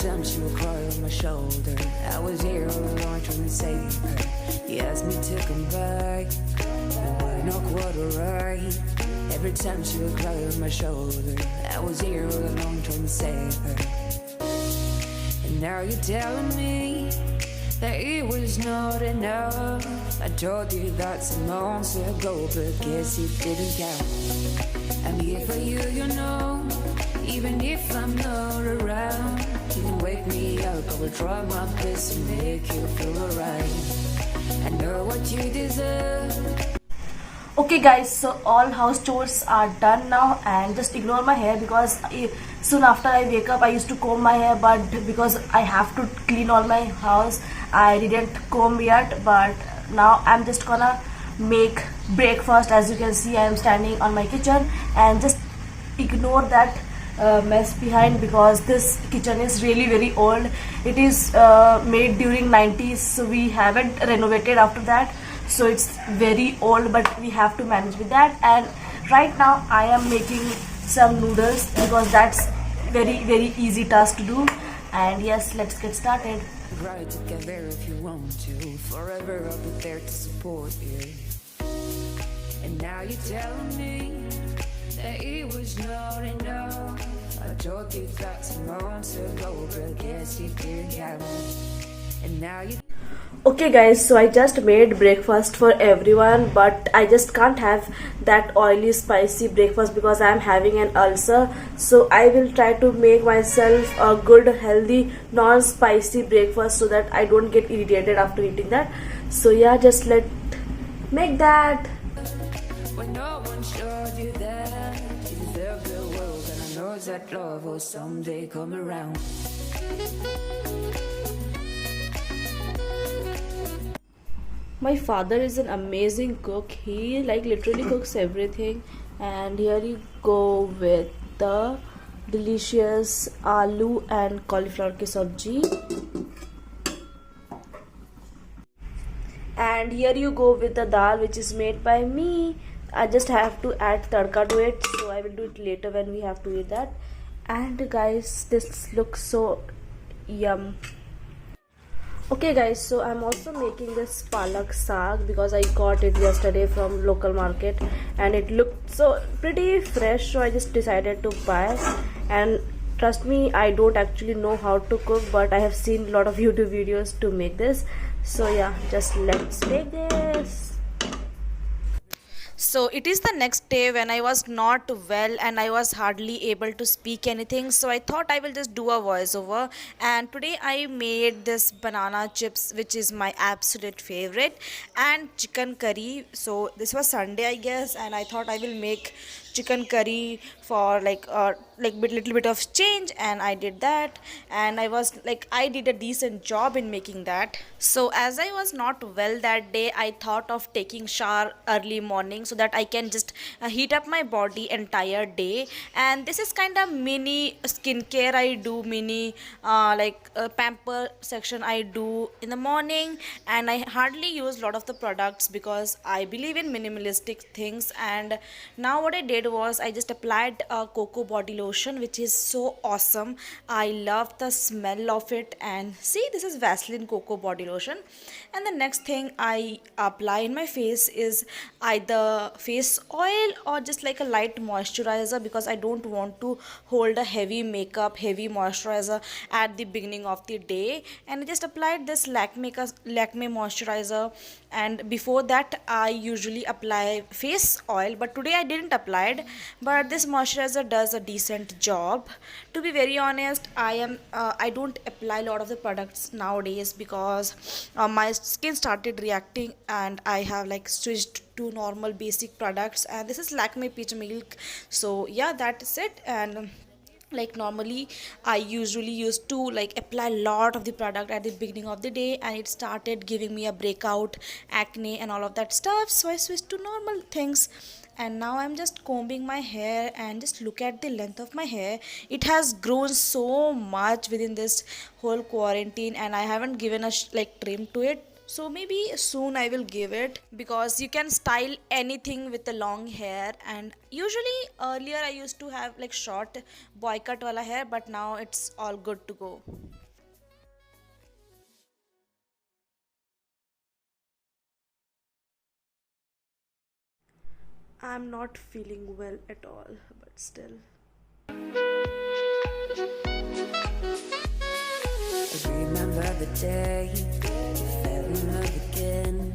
time she would cry on my shoulder, I was here all along trying to save her. You asked me to come back, but why not quite alright? Every time she would cry on my shoulder, I was here all along trying to save her. And now you're telling me that it was not enough. I told you that some months ago, but guess it didn't count. I'm here for you, you know, even if I'm not around. You can wake me up, I will try my best to make you feel alright. I know what you deserve. Okay guys, so all house chores are done now, and just ignore my hair because soon after I wake up I used to comb my hair, but because I have to clean all my house I didn't comb yet. But now I'm just gonna make breakfast. As you can see, I am standing on my kitchen, and just ignore that mess behind because this kitchen is really very old. It is made during 90s, so we haven't renovated after that, so it's very old, but we have to manage with that. And right now I am making some noodles because that's very easy task to do. And yes, let's get started. Ride together if you want to. Forever I'll be there to support you. And now you're telling me that it was not enough. I told you that some months ago, but guess you didn't count. And now you. Okay guys, so I just made breakfast for everyone, but I just can't have that oily spicy breakfast because I am having an ulcer. So I will try to make myself a good healthy non-spicy breakfast so that I don't get irritated after eating that. So yeah, just let make that. When no one showed you that you deserve the world, and I know that love will someday come around. My father is an amazing cook. He like literally cooks everything. And here you go with the delicious aloo and cauliflower ki sabji. And here you go with the dal, which is made by me. I just have to add tadka to it, so I will do it later when we have to eat that. And guys, this looks so yum. Okay guys, so I'm also making this palak saag because I got it yesterday from local market and it looked so pretty fresh, so I just decided to buy. And trust me, I don't actually know how to cook, but I have seen a lot of YouTube videos to make this. So yeah, just let's make this. So it is the next day when I was not well and I was hardly able to speak anything. So I thought I will just do a voiceover. And today I made this banana chips, which is my absolute favorite, and chicken curry. So this was Sunday, I guess, and I thought I will make chicken curry for little bit of change, and I did that. And I did a decent job in making that. So as I was not well that day, I thought of taking shower early morning so that I can just heat up my body entire day. And this is kind of mini skincare I do, mini pamper section I do in the morning. And I hardly use a lot of the products because I believe in minimalistic things. And now what I did was I just applied a cocoa body lotion, which is so awesome. I love the smell of it. And see, this is Vaseline cocoa body lotion. And the next thing I apply in my face is either face oil or just like a light moisturizer, because I don't want to hold a heavy makeup, heavy moisturizer at the beginning of the day. And I just applied this Lakme moisturizer, and before that I usually apply face oil, but today I didn't apply it. But this moisturizer does a decent job. To be very honest, I don't apply a lot of the products nowadays because my skin started reacting, and I have like switched to normal basic products. And this is Lakme peach milk. So yeah, that's it. And like normally I usually used to like apply a lot of the product at the beginning of the day, and it started giving me a breakout, acne and all of that stuff. So I switched to normal things. And now I'm just combing my hair, and just look at the length of my hair. It has grown so much within this whole quarantine, and I haven't given a trim to it. So maybe soon I will give it, because you can style anything with the long hair. And usually earlier I used to have like short boy cut wala hair, but now it's all good to go. I'm not feeling well at all, but still. I remember the day we fell in love again.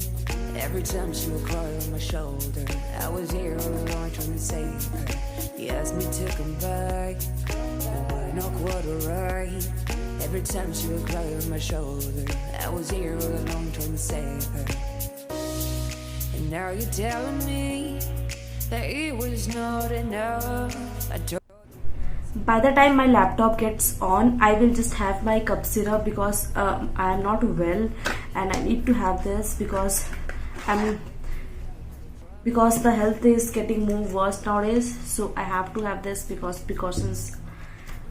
Every time she would cry on my shoulder, I was here all along trying to save her. You asked me to come back, but we're not quite alright. Every time she would cry on my shoulder, I was here all along trying to save her. And now you're telling me that it was not enough. By the time my laptop gets on, I will just have my cup syrup, because I am not well and I need to have this because the health is getting more worse nowadays. So I have to have this because precautions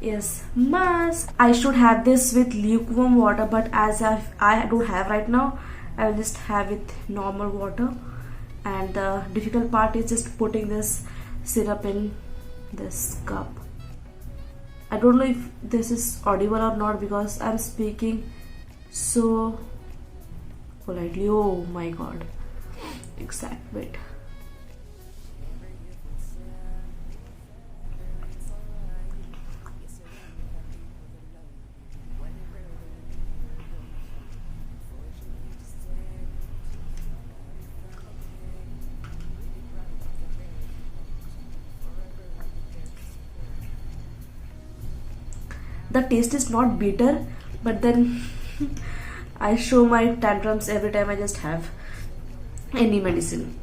is must. I should have this with lukewarm water, but as I don't have right now, I will just have it normal water. And the difficult part is just putting this syrup in this cup. I don't know if this is audible or not because I'm speaking so politely. Oh my god. Exact bit. The taste is not bitter, but then I show my tantrums every time I just have any medicine.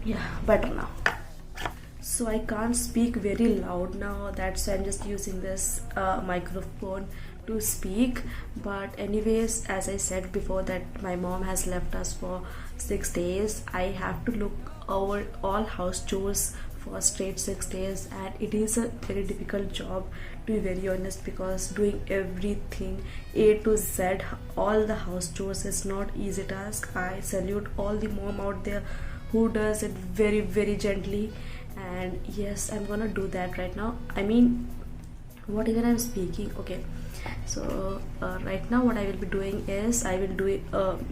Yeah, better now. So I can't speak very loud now, that's why I'm just using this microphone to speak. But anyways, as I said before that my mom has left us for 6 days, I have to look over all house chores for straight 6 days, and it is a very difficult job, to be very honest, because doing everything A to Z, all the house chores is not easy task. I salute all the mom out there who does it very very gently. And yes, I'm gonna do that right now. I mean, what even I'm speaking. Okay, so right now what I will be doing is I will do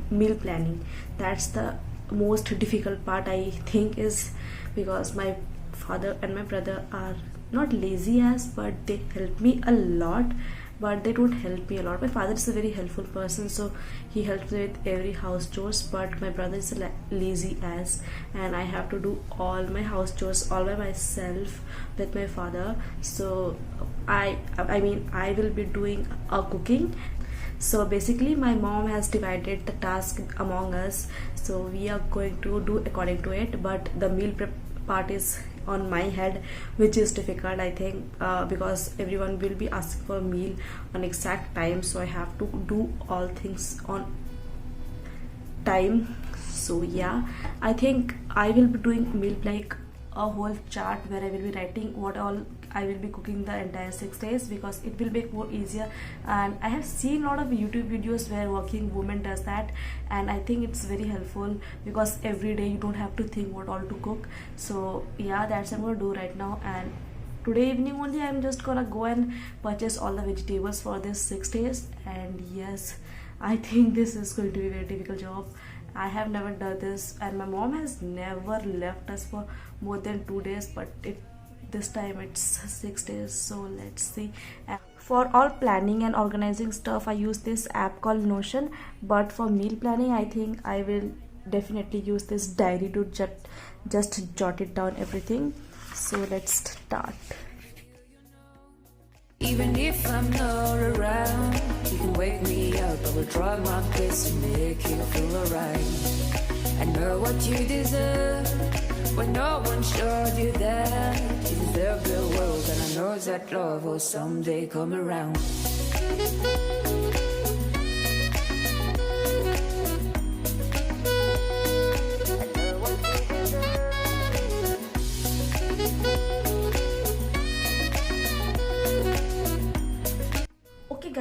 meal planning. That's the most difficult part, I think, is because my father and my brother are not lazy as, but they help me a lot, but they don't help me a lot. My father is a very helpful person, so he helps me with every house chores, but my brother is lazy as, and I have to do all my house chores all by myself with my father. So I mean I will be doing a cooking. So basically my mom has divided the task among us, so we are going to do according to it, but the meal prep part is on my head, which is difficult, I think, because everyone will be asking for a meal on exact time, so I have to do all things on time. So yeah, I think I will be doing meal like a whole chart where I will be writing what all I will be cooking the entire 6 days, because it will make more easier. And I have seen a lot of YouTube videos where working woman does that, and I think it's very helpful because every day you don't have to think what all to cook. So yeah, that's what I'm gonna do right now. And today evening only I'm just gonna go and purchase all the vegetables for this 6 days. And yes, I think this is going to be a very difficult job. I have never done this, and my mom has never left us for more than 2 days, but this time it's 6 days, so let's see. For all planning and organizing stuff I use this app called Notion, but for meal planning I think I will definitely use this diary to just jot it down everything. So let's start. Even if I'm not around, you can wake me up. I will try my best to make you feel alright. I know what you deserve when no one showed you that. You deserve the world, and I know that love will someday come around.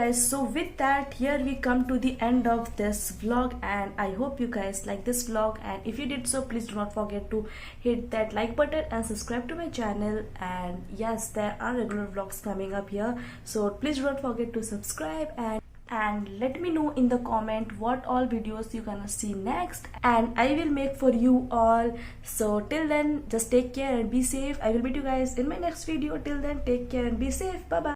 guys, so with that, here we come to the end of this vlog, and I hope you guys like this vlog, and if you did so, please do not forget to hit that like button and subscribe to my channel. And yes, there are regular vlogs coming up here, so please do not forget to subscribe, and let me know in the comment what all videos you gonna see next, and I will make for you all. So till then, just take care and be safe. I will meet you guys in my next video. Till then, take care and be safe. Bye bye.